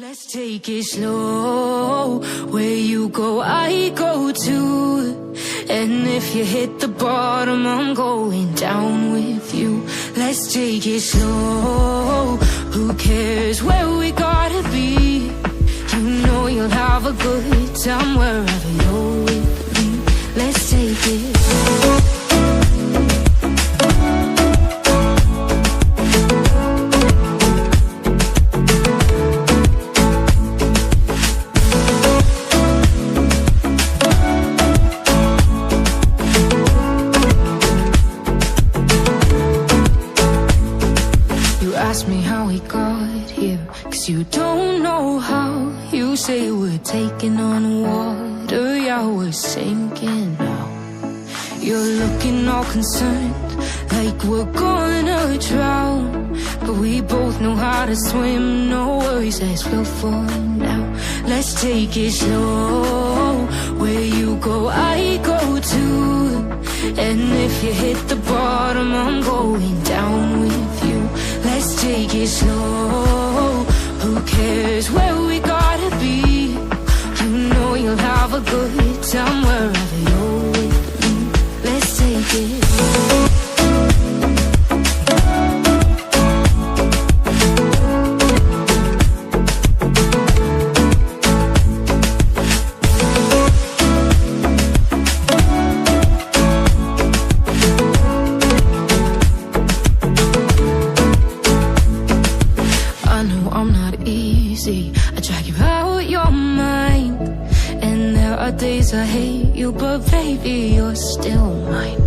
Let's take it slow. Where you go, I go too. And if you hit the bottom, I'm going down with you. Let's take it slow. Who cares where we gotta be? You know you'll have a good time wherever you're with me. Let's take it slow. Ask me how we got here, 'cause you don't know how. You say we're taking on water, yeah, we're sinking now. You're looking all concerned, like we're gonna drown. But we both know how to swim, no worries, let's float for now. Let's take it slow. Where you go, I go too. And if you hit the bottom, I'm going down with you. Let's take it slow. Who cares where we gotta be? You know you'll have a good time wherever you're with me. Let's take it slow. I drag you out your mind, and there are days I hate you, but baby, you're still mine.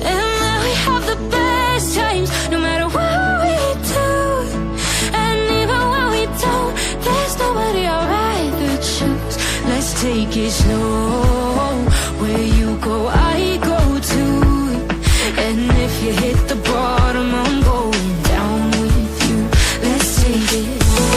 And then we have the best times, no matter what we do. And even when we don't, there's nobody I'd rather choose. Let's take it slow. Where you go, I go too. And if you hit the bottom, I'm going down with you. Let's take it slow.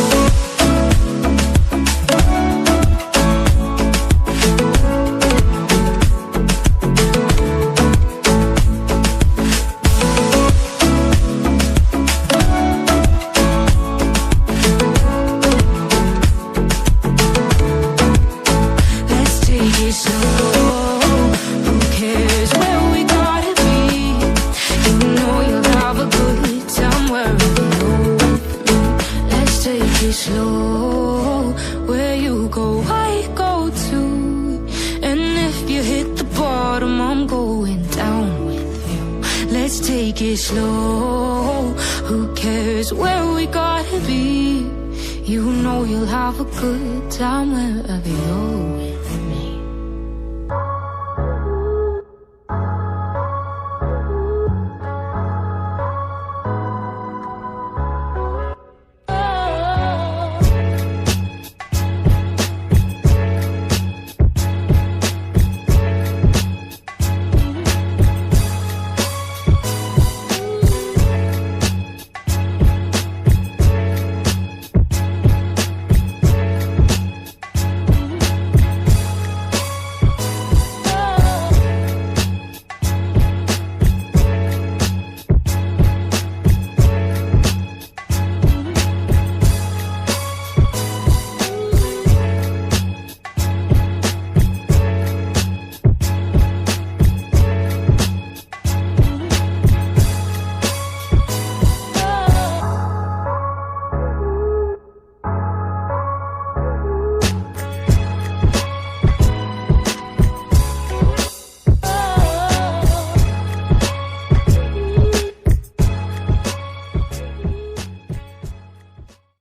Slow, where you go, I go too. And if you hit the bottom, I'm going down with you. Let's take it slow. Who cares where we gotta be? You know you'll have a good time wherever you're with.